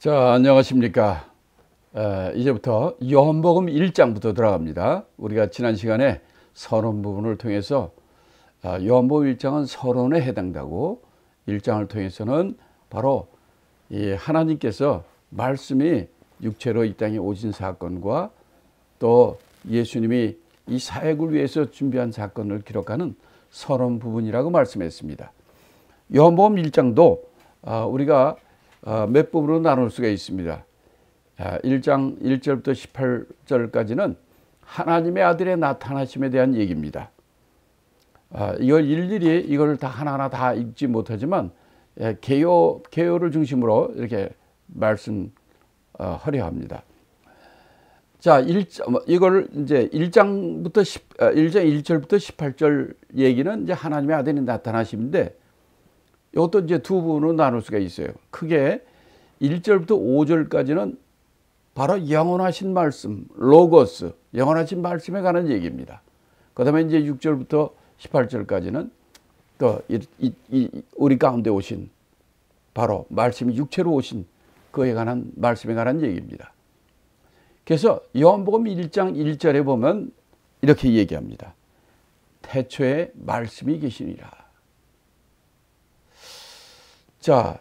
자, 안녕하십니까. 이제부터 요한복음 1장부터 들어갑니다. 우리가 지난 시간에 서론 부분을 통해서 요한복음 1장은 서론에 해당되고 1장을 통해서는 바로 이 하나님께서 말씀이 육체로 이 땅에 오신 사건과 또 예수님이 이 사역을 위해서 준비한 사건을 기록하는 서론 부분이라고 말씀했습니다. 요한복음 1장도 우리가 몇 부분으로 나눌 수가 있습니다. 1장 1절부터 18절까지는 하나님의 아들의 나타나심에 대한 얘기입니다. 이걸 일일이 이걸 다 하나하나 다 읽지 못하지만 개요를 중심으로 이렇게 말씀하려 합니다. 자, 이걸 이제 1장 1절부터 18절 얘기는 이제 하나님의 아들이 나타나심인데 이것도 이제 두 부분으로 나눌 수가 있어요. 크게 1절부터 5절까지는 바로 영원하신 말씀, 로고스, 영원하신 말씀에 관한 얘기입니다. 그 다음에 이제 6절부터 18절까지는 또 우리 가운데 오신 바로 말씀이 육체로 오신 그에 관한 말씀에 관한 얘기입니다. 그래서 요한복음 1장 1절에 보면 이렇게 얘기합니다. 태초에 말씀이 계시니라. 자,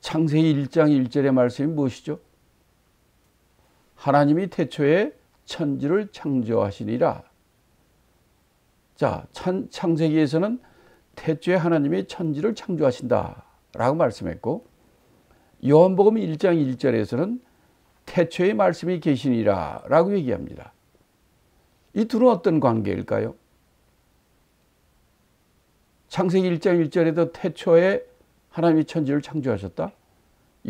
창세기 1장 1절의 말씀이 무엇이죠? 하나님이 태초에 천지를 창조하시니라. 자, 창세기에서는 태초에 하나님이 천지를 창조하신다 라고 말씀했고, 요한복음 1장 1절에서는 태초에 말씀이 계시니라 라고 얘기합니다. 이 둘은 어떤 관계일까요? 창세기 1장 1절에도 태초에 하나님이 천지를 창조하셨다.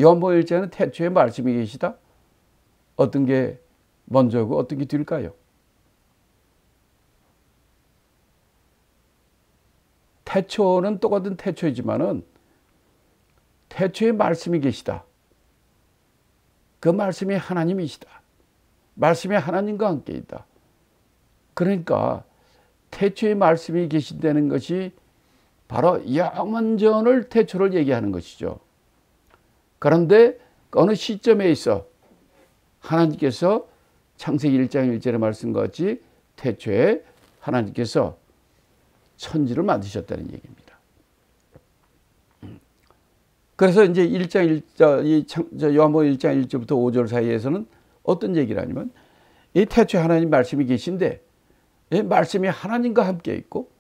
요한복음 1장은 태초에 말씀이 계시다. 어떤 게 먼저고 어떤 게 뒤일까요? 태초는 똑같은 태초이지만은 태초에 말씀이 계시다. 그 말씀이 하나님이시다. 말씀이 하나님과 함께 있다. 그러니까 태초에 말씀이 계신다는 것이 바로 영원전을 태초를 얘기하는 것이죠. 그런데 어느 시점에 있어 하나님께서 창세기 1장 1절의 말씀과 같이 태초에 하나님께서 천지를 만드셨다는 얘기입니다. 그래서 이제 1장 1절, 요한복음 1장 1절부터 5절 사이에서는 어떤 얘기를 하냐면 이 태초에 하나님 말씀이 계신데 이 말씀이 하나님과 함께 있고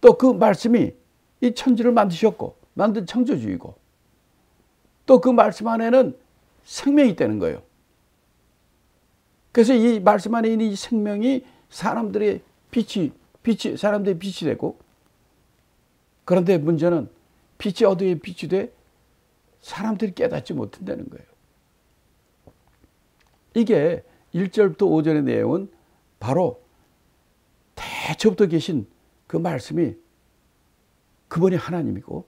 또 그 말씀이 이 천지를 만드셨고 만든 창조주이고 또 그 말씀 안에는 생명이 있다는 거예요. 그래서 이 말씀 안에 있는 이 생명이 사람들의 빛이 되고, 그런데 문제는 빛이 어디에 빛이 돼? 사람들이 깨닫지 못한다는 거예요. 이게 1절부터 5절의 내용은 바로 태초부터 계신 그 말씀이 그분이 하나님이고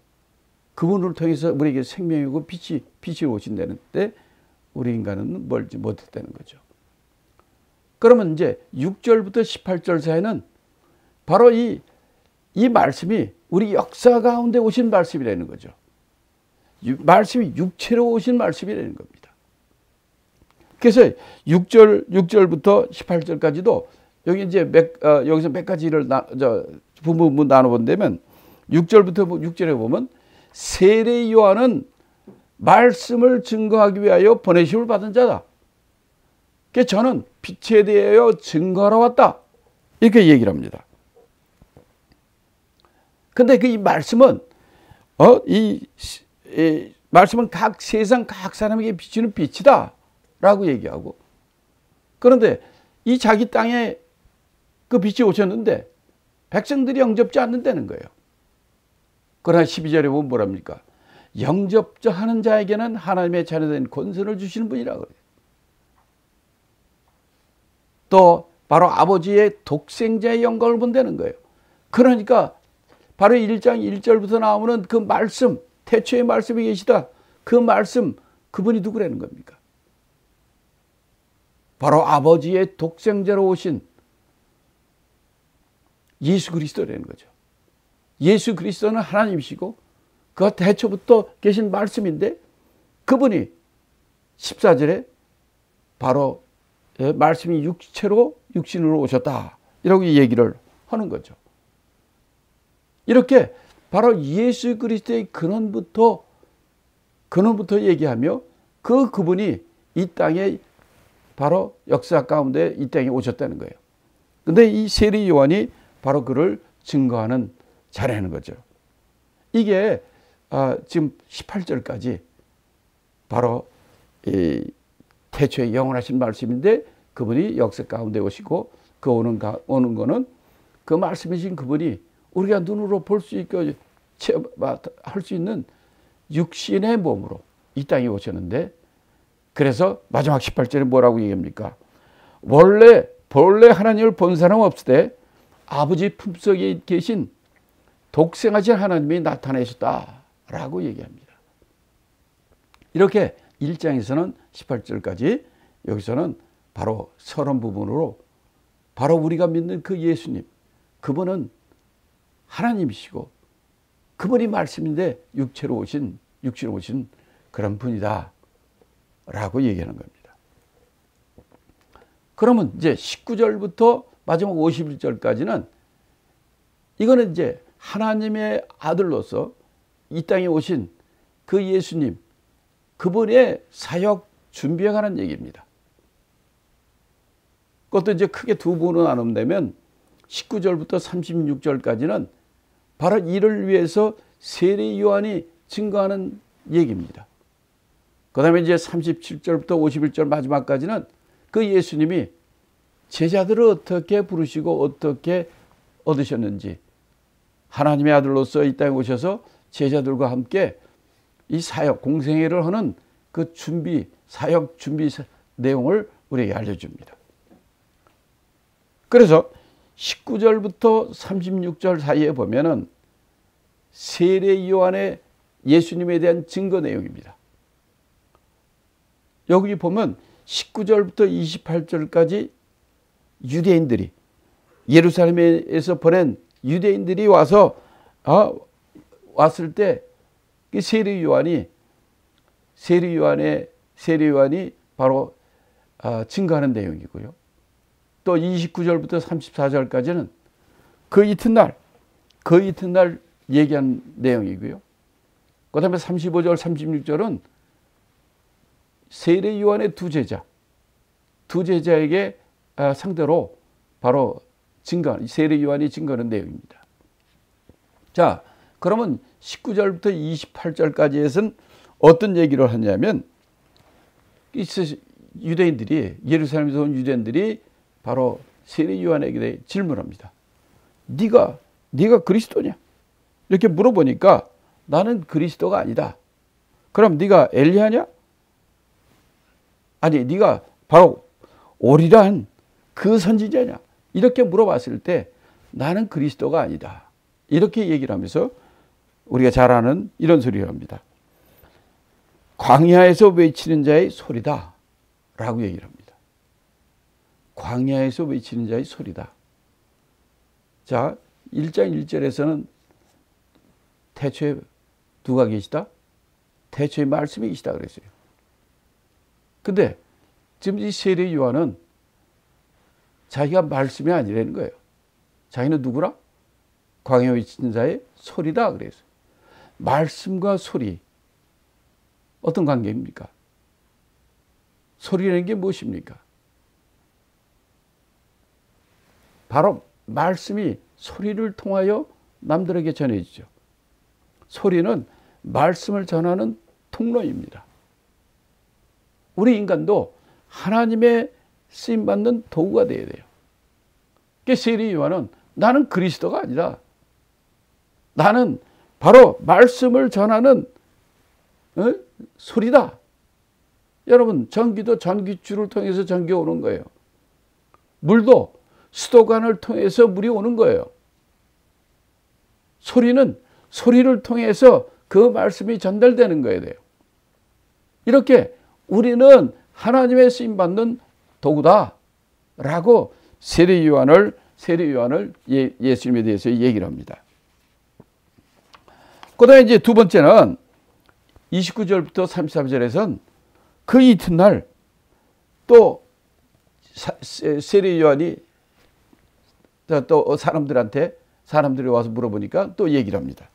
그분을 통해서 우리에게 생명이고 빛이 오신다는데 우리 인간은 멀지 못했다는 거죠. 그러면 이제 6절부터 18절 사이는 바로 이 말씀이 우리 역사 가운데 오신 말씀이라는 거죠. 말씀이 육체로 오신 말씀이라는 겁니다. 그래서 6절부터 18절까지도 여기 이제 여기서 몇 가지를 부분 나눠본다면 6절부터 6절에 보면 세례 요한은 말씀을 증거하기 위하여 보내심을 받은 자다. 그래서 저는 빛에 대하여 증거하러 왔다. 이렇게 얘기를 합니다. 근데 그 이 말씀은 이 말씀은 세상 각 사람에게 비치는 빛이다 라고 얘기하고, 그런데 이 자기 땅에 그 빛이 오셨는데 백성들이 영접지 않는다는 거예요. 그러나 12절에 보면 뭐랍니까? 영접하는 자에게는 하나님의 자녀된 권세를 주시는 분이라고 그래요. 또 바로 아버지의 독생자의 영광을 본다는 거예요. 그러니까 바로 1장 1절부터 나오는 그 말씀, 태초에 말씀이 계시다. 그 말씀, 그분이 누구라는 겁니까? 바로 아버지의 독생자로 오신 예수 그리스도라는 거죠. 예수 그리스도는 하나님이시고 그 태초부터 계신 말씀인데 그분이 14절에 바로 말씀이 육체로 육신으로 오셨다. 이라고 얘기를 하는 거죠. 이렇게 바로 예수 그리스도의 근원부터 얘기하며 그분이 이 땅에 바로 역사 가운데 이 땅에 오셨다는 거예요. 근데 이 세례 요한이 바로 그를 증거하는 자라는 거죠. 이게 지금 18절까지 바로 이 태초에 영원하신 말씀인데 그분이 역사 가운데 오시고 그 오는 거는 그 말씀이신 그분이 우리가 눈으로 볼 수 있고 할 수 있는 육신의 몸으로 이 땅에 오셨는데, 그래서 마지막 18절에 뭐라고 얘기합니까? 본래 하나님을 본 사람 없으되 아버지 품속에 계신 독생하신 하나님이 나타나셨다라고 얘기합니다. 이렇게 1장에서는 18절까지, 여기서는 바로 서론 부분으로 바로 우리가 믿는 그 예수님, 그분은 하나님이시고 그분이 말씀인데 육체로 오신 그런 분이다 라고 얘기하는 겁니다. 그러면 이제 19절부터 마지막 51절까지는 이거는 이제 하나님의 아들로서 이 땅에 오신 그 예수님, 그분의 사역 준비에 관한 얘기입니다. 그것도 이제 크게 두 부분으로 나누면 19절부터 36절까지는 바로 이를 위해서 세례 요한이 증거하는 얘기입니다. 그 다음에 이제 37절부터 51절 마지막까지는 그 예수님이 제자들을 어떻게 부르시고 어떻게 얻으셨는지, 하나님의 아들로서 이 땅에 오셔서 제자들과 함께 이 사역, 공생애를 하는 그 사역 준비 내용을 우리에게 알려줍니다. 그래서 19절부터 36절 사이에 보면은 세례 요한의 예수님에 대한 증거 내용입니다. 여기 보면 19절부터 28절까지 유대인들이, 예루살렘에서 보낸 유대인들이 왔을 때 세례 요한이 바로 증거하는 내용이고요. 또 29절부터 34절까지는 그 이튿날 얘기한 내용이고요. 그 다음에 35절, 36절은 세례 요한의 두 제자에게 상대로 바로 세례 요한이 증거하는 내용입니다. 자, 그러면 19절부터 28절까지에서는 어떤 얘기를 하냐면, 예루살렘에서 온 유대인들이 바로 세례 요한에게 대해 질문합니다. 네가 그리스도냐? 이렇게 물어보니까 나는 그리스도가 아니다. 그럼 네가 엘리야냐? 아니, 네가 바로 오리란 그 선지자냐? 이렇게 물어봤을 때 나는 그리스도가 아니다. 이렇게 얘기를 하면서 우리가 잘 아는 이런 소리를 합니다. 광야에서 외치는 자의 소리다 라고 얘기를 합니다. 광야에서 외치는 자의 소리다. 자, 1장 1절에서는 태초에 누가 계시다? 태초에 말씀이 계시다 그랬어요. 근데 지금 이 세례 요한은 자기가 말씀이 아니라는 거예요. 자기는 누구라? 광야에 외치는 자의 소리다 그랬어요. 말씀과 소리, 어떤 관계입니까? 소리라는 게 무엇입니까? 바로 말씀이 소리를 통하여 남들에게 전해지죠. 소리는 말씀을 전하는 통로입니다. 우리 인간도 하나님의 쓰임받는 도구가 되어야 돼요. 세례 요한은 나는 그리스도가 아니라 나는 바로 말씀을 전하는 소리다. 여러분, 전기도 전기줄을 통해서 전기가 오는 거예요. 물도 수도관을 통해서 물이 오는 거예요. 소리는 소리를 통해서 그 말씀이 전달되는 거예요. 이렇게 우리는 하나님의 쓰임받는 도구다 라고 세례 요한을 예수님에 대해서 얘기를 합니다. 그 다음에 이제 두 번째는 29절부터 33절에선 그 이튿날 또 세례 요한이 또 사람들이 와서 물어보니까 또 얘기를 합니다.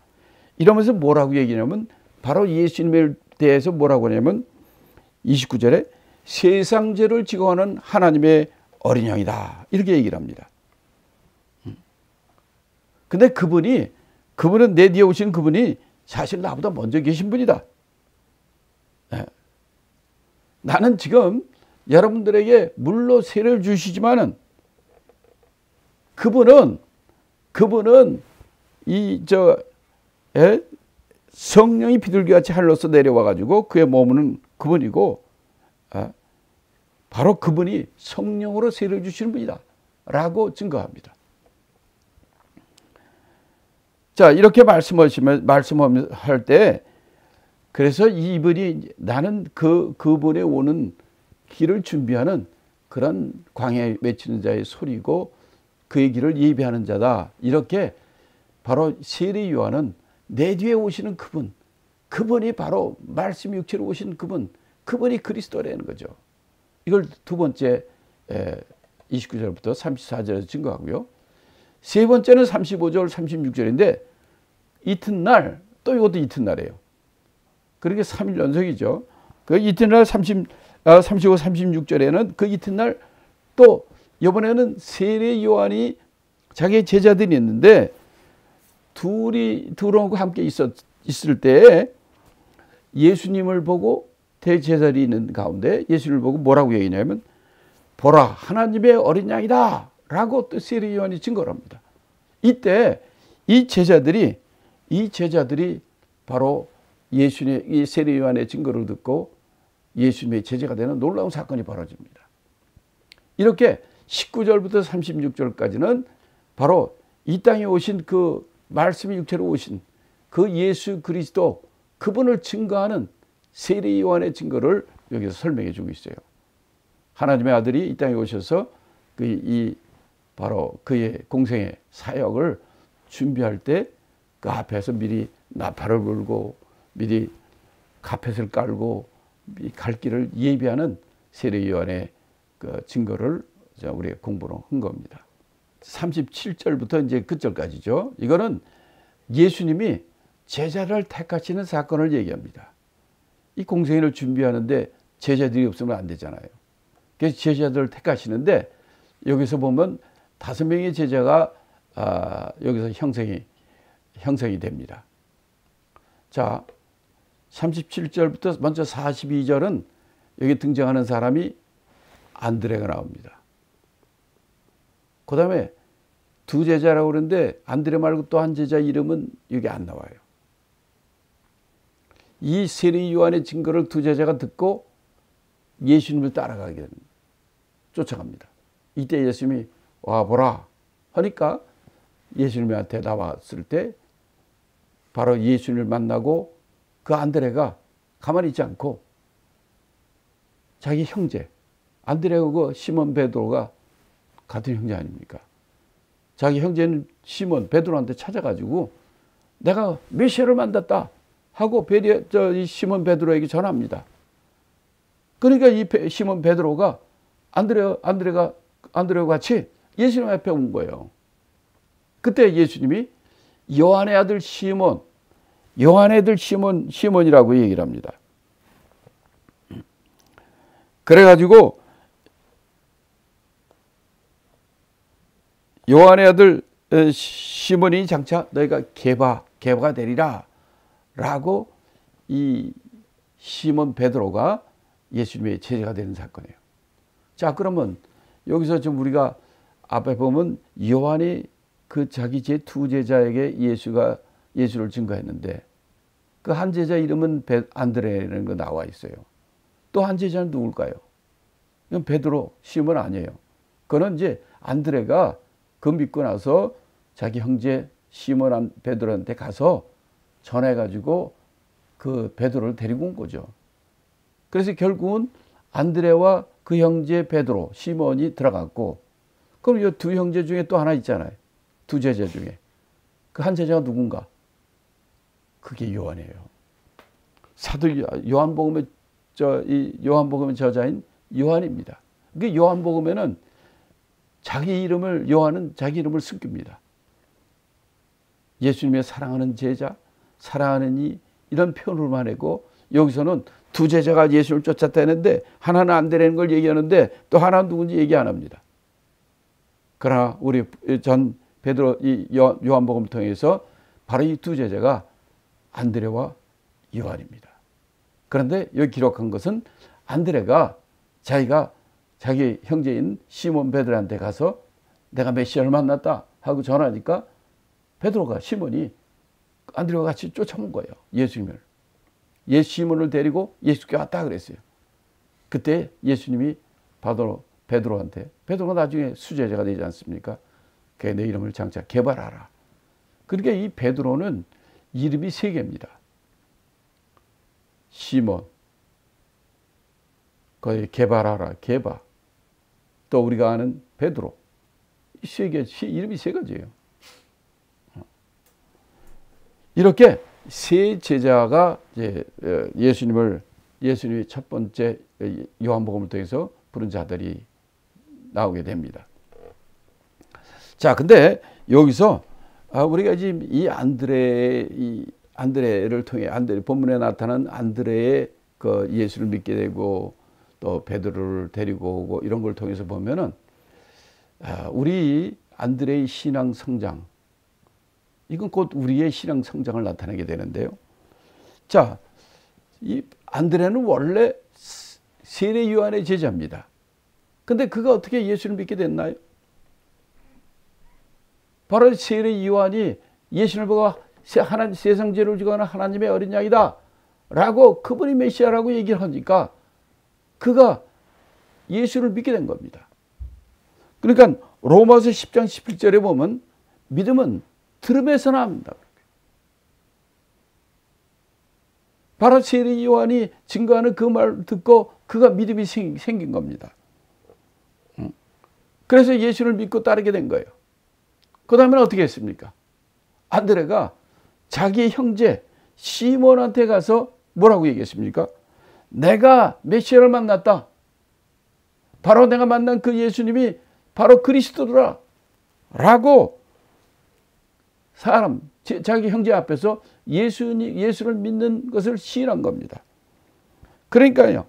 이러면서 뭐라고 얘기냐면 바로 예수님에 대해서 뭐라고 하냐면 29절에 세상 죄를 지고 하는 하나님의 어린 양이다. 이렇게 얘기를 합니다. 근데 그분은 내 뒤에 오신 그분이 사실 나보다 먼저 계신 분이다. 네. 나는 지금 여러분들에게 물로 세례를 주시지만은 그분은 성령이 비둘기같이 하늘로서 내려와 가지고 그의 몸은 그분이고 바로 그분이 성령으로 세례를 주시는 분이다 라고 증거합니다. 자, 이렇게 말씀할 때 그래서 이분이 나는 그분에 오는 길을 준비하는 그런 광야에 외치는 자의 소리고 그의 길을 예비하는 자다. 이렇게 바로 세례 요한은 내 뒤에 오시는 그분이 바로 말씀 육체로 오신 그분이 그리스도라는 거죠. 이걸 두 번째 29절부터 34절에서 증거하고요. 세 번째는 35절 36절인데 이튿날 또 이것도 이튿날이에요. 그러니까 3일 연속이죠. 그 이튿날 35, 36절에는 그 이튿날 또 이번에는 세례 요한이 자기의 제자들이 있는데 둘하고 함께 있을 때 예수님을 보고 대제자들이 있는 가운데 예수님을 보고 뭐라고 얘기냐면 보라 하나님의 어린 양이다 라고 또 세례 요한이 증거를 합니다. 이때 이 제자들이 바로 예수님의 이 세례 요한의 증거를 듣고 예수님의 제자가 되는 놀라운 사건이 벌어집니다. 이렇게 19절부터 36절까지는 바로 이 땅에 오신 그 말씀이 육체로 오신 그 예수 그리스도 그분을 증거하는 세례 요한의 증거를 여기서 설명해 주고 있어요. 하나님의 아들이 이 땅에 오셔서 바로 그의 공생의 사역을 준비할 때 그 앞에서 미리 나팔을 불고 미리 카펫을 깔고 갈 길을 예비하는 세례 요한의 그 증거를 우리가 공부를 한 겁니다. 37절부터 이제 끝절까지죠. 이거는 예수님이 제자를 택하시는 사건을 얘기합니다. 이 공생애를 준비하는데 제자들이 없으면 안 되잖아요. 그래서 제자들을 택하시는데 여기서 보면 5명의 제자가 여기서 형성이 됩니다. 자, 37절부터 먼저 42절은 여기 등장하는 사람이 안드레가 나옵니다. 그 다음에 두 제자라고 그러는데 안드레 말고 또 한 제자 이름은 여기 안 나와요. 이 세례 요한의 증거를 두 제자가 듣고 예수님을 따라가게 됩니다. 쫓아갑니다. 이때 예수님이 와보라 하니까 예수님한테 나왔을 때 바로 예수님을 만나고 그 안드레가 가만히 있지 않고 자기 형제 안드레하고 시몬 베드로가 같은 형제 아닙니까? 자기 형제는 시몬 베드로한테 찾아가지고 내가 메시아를 만났다 하고 이 시몬 베드로에게 전합니다. 그러니까 이 시몬 베드로가 안드레와 같이 예수님 앞에 온 거예요. 그때 예수님이 요한의 아들 시몬이라고 얘기를 합니다. 그래가지고 요한의 아들 시몬이 장차 너희가 계바가 되리라 라고 이 시몬 베드로가 예수님의 제자가 되는 사건이에요. 자, 그러면 여기서 좀 우리가 앞에 보면 요한이 그 자기 두 제자에게 예수를 증거했는데 그 한 제자 이름은 안드레라는 거 나와 있어요. 또 한 제자는 누굴까요? 이건 베드로, 시몬 아니에요. 그는 이제 안드레가 그 믿고 나서 자기 형제 시몬 베드로한테 가서 전해가지고 그 베드로를 데리고 온 거죠. 그래서 결국은 안드레와 그 형제 베드로, 시몬이 들어갔고, 그럼 이 두 형제 중에 또 하나 있잖아요. 두 제자 중에. 그 한 제자가 누군가? 그게 요한이에요. 사도 요한복음의 이 요한복음의 저자인 요한입니다. 그 요한복음에는 요한은 자기 이름을 숨깁니다. 예수님의 사랑하는 제자, 사랑하는 이런 표현으로만 하고, 여기서는 두 제자가 예수를 쫓았다 했는데 하나는 안드레라는 걸 얘기하는데 또 하나는 누군지 얘기 안 합니다. 그러나 우리 전 베드로 요한복음을 통해서 바로 이 두 제자가 안드레와 요한입니다. 그런데 여기 기록한 것은 안드레가 자기 형제인 시몬 베드로한테 가서 내가 메시아를 만났다 하고 전하니까 시몬이 안드레와 같이 쫓아온 거예요. 예수님을. 시몬을 데리고 예수께 왔다 그랬어요. 그때 예수님이 베드로한테, 베드로가 나중에 수제자가 되지 않습니까? 내 이름을 장차 개발하라. 그러니까 이 베드로는 이름이 세 개입니다. 시몬, 거의 개발하라, 개바. 또 우리가 아는 베드로. 이 세 개, 이름이 세 가지예요. 이렇게 세 제자가 이제 예수님이 첫 번째 요한복음을 통해서 부른 자들이 나오게 됩니다. 자, 근데 여기서 우리가 지금 이 안드레를 통해 본문에 나타난 안드레의 그 예수를 믿게 되고 또 베드로를 데리고 오고 이런 걸 통해서 보면은 우리 안드레의 신앙 성장, 이건 곧 우리의 신앙 성장을 나타내게 되는데요. 자, 이 안드레는 원래 세례 요한의 제자입니다. 근데 그가 어떻게 예수를 믿게 됐나요? 바로 세례 요한이 예수를 보고 세상 죄를 지고 하는 하나님의 어린 양이다 라고, 그분이 메시아라고 얘기를 하니까 그가 예수를 믿게 된 겁니다. 그러니까 로마서 10장 11절에 보면 믿음은 들음에서 나옵니다. 바로 세례 요한이 증거하는 그 말을 듣고 그가 믿음이 생긴 겁니다. 그래서 예수를 믿고 따르게 된 거예요. 그 다음에 어떻게 했습니까? 안드레가 자기 형제 시몬한테 가서 뭐라고 얘기했습니까? 내가 메시아를 만났다. 바로 내가 만난 그 예수님이 바로 그리스도더라 라고 자기 형제 앞에서 예수를 믿는 것을 시인한 겁니다. 그러니까요,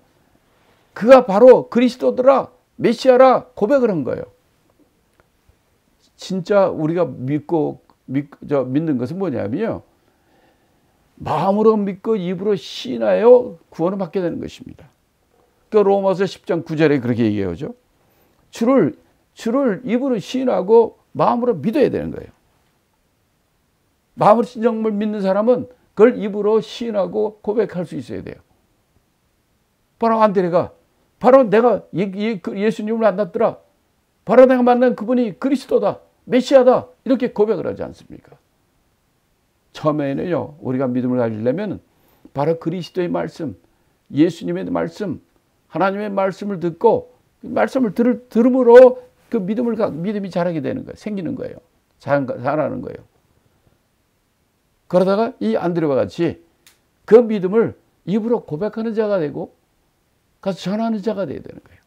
그가 바로 그리스도더라, 메시아라 고백을 한 거예요. 진짜 우리가 믿는 것은 뭐냐면요, 마음으로 믿고 입으로 시인하여 구원을 받게 되는 것입니다. 그 로마서 10장 9절에 그렇게 얘기하죠. 주를 입으로 시인하고 마음으로 믿어야 되는 거예요. 마음으로 정말 믿는 사람은 그걸 입으로 시인하고 고백할 수 있어야 돼요. 바로 안드레가 바로 내가 예수님을 만났더라, 바로 내가 만난 그분이 그리스도다, 메시아다, 이렇게 고백을 하지 않습니까? 처음에는요, 우리가 믿음을 가지려면 바로 그리스도의 말씀, 예수님의 말씀, 하나님의 말씀을 듣고 말씀을 들음으로 그 믿음이 자라게 되는 거예요. 생기는 거예요. 자라는 거예요. 그러다가 이 안드레와 같이 그 믿음을 입으로 고백하는 자가 되고 가서 전하는 자가 되어야 되는 거예요.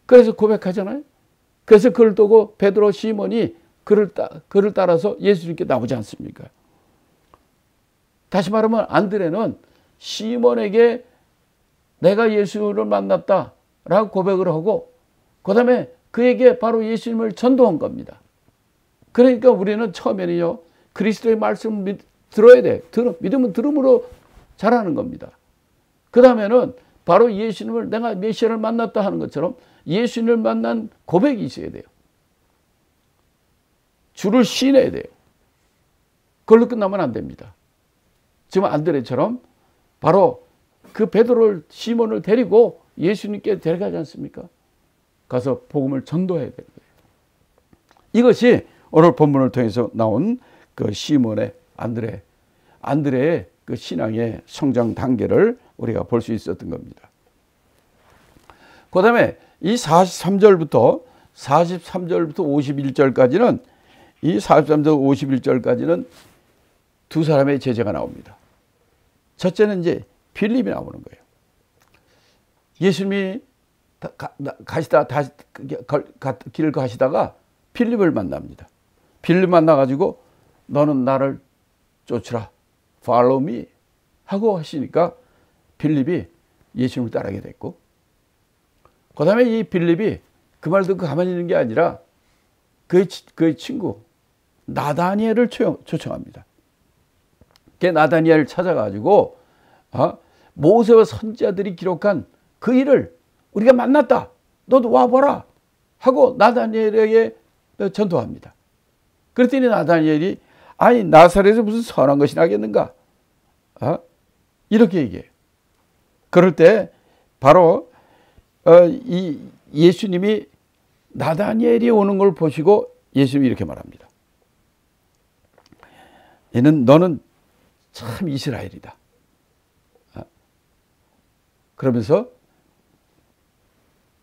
그래서 고백하잖아요. 그래서 그를 두고 베드로, 시몬이 그를 따라서 예수님께 나오지 않습니까? 다시 말하면 안드레는 시몬에게 내가 예수를 만났다 라고 고백을 하고 그 다음에 그에게 바로 예수님을 전도한 겁니다. 그러니까 우리는 처음에는요, 그리스도의 말씀을 들어야 돼. 믿음은 들음으로 자라는 겁니다. 그 다음에는 바로 예수님을 내가 메시아를 만났다 하는 것처럼 예수님을 만난 고백이 있어야 돼요. 주를 시인해야 돼요. 그걸로 끝나면 안 됩니다. 지금 안드레처럼 바로 그 베드로를, 시몬을 데리고 예수님께 데려가지 않습니까? 가서 복음을 전도해야 되는 거예요. 이것이 오늘 본문을 통해서 나온 그 시몬의 안드레의 그 신앙의 성장 단계를 우리가 볼 수 있었던 겁니다. 그 다음에 이 43절부터 51절까지는 이 43절 51절까지는 두 사람의 제자가 나옵니다. 첫째는 이제 빌립이 나오는 거예요. 예수님이 가시다 다시 길을 가시다가 빌립을 만납니다. 빌립 만나가지고 너는 나를 쫓으라, follow me 하고 하시니까 빌립이 예수님을 따르게 됐고, 그 다음에 이 빌립이 그 말 듣고 가만히 있는 게 아니라 그의 친구 나다니엘을 초청합니다. 그 나다니엘을 찾아가지고 모세와 선지자들이 기록한 그 일을 우리가 만났다, 너도 와보라 하고 나다니엘에게 전도합니다. 그랬더니 나다니엘이 아니 나사렛에서 무슨 선한 것이 나겠는가, 이렇게 얘기해요. 그럴 때 바로 이 예수님이 나다니엘이 오는 걸 보시고 예수님이 이렇게 말합니다. 너는 참 이스라엘이다. 그러면서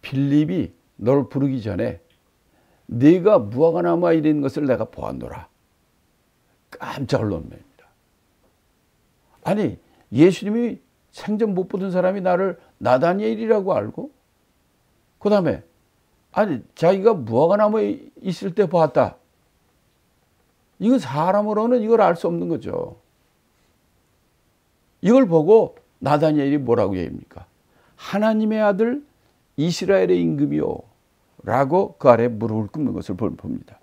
빌립이 너를 부르기 전에 네가 무화과 나무에 있는 것을 내가 보았노라. 깜짝 놀랍니다. 아니 예수님이 생전 못 보던 사람이 나를 나다니엘이라고 알고, 그 다음에 아니 자기가 무화과 나무에 있을 때 보았다. 이건 사람으로는 이걸 알 수 없는 거죠. 이걸 보고 나다니엘이 뭐라고 얘기합니까? 하나님의 아들 이스라엘의 임금이요 라고 그 아래 무릎을 꿇는 것을 봅니다.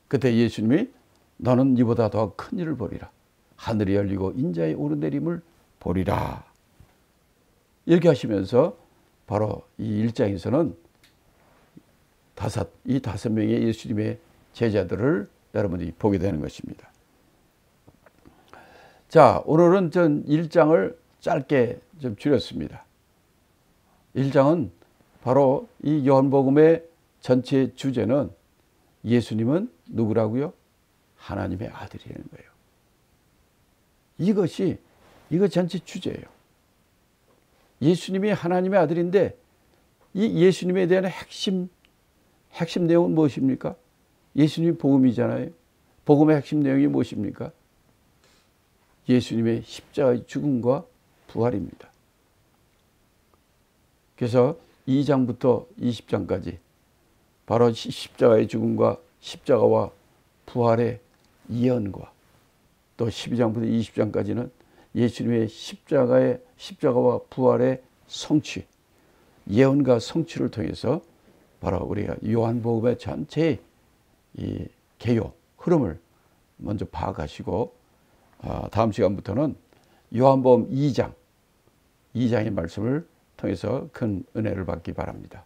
그때 예수님이 너는 이보다 더 큰 일을 보리라. 하늘이 열리고 인자의 오르내림을 보리라. 이렇게 하시면서 바로 이 1장에서는 이 5명의 예수님의 제자들을 여러분이 보게 되는 것입니다. 자, 오늘은 전 1장을 짧게 좀 줄였습니다. 1장은 바로 이 요한복음의 전체 주제는 예수님은 누구라고요? 하나님의 아들이라는 거예요. 이거 전체 주제예요. 예수님이 하나님의 아들인데 이 예수님에 대한 핵심 내용은 무엇입니까? 예수님이 복음이잖아요. 복음의 핵심 내용이 무엇입니까? 예수님의 십자가의 죽음과 부활입니다. 그래서 2장부터 20장까지 바로 십자가의 죽음과 십자가와 부활의 예언과 또 12장부터 20장까지는 예수님의 십자가와 부활의 성취, 예언과 성취를 통해서 바로 우리가 요한복음의 전체의 이 개요, 흐름을 먼저 파악하시고 다음 시간부터는 요한복음 2장의 말씀을 통해서 큰 은혜를 받기 바랍니다.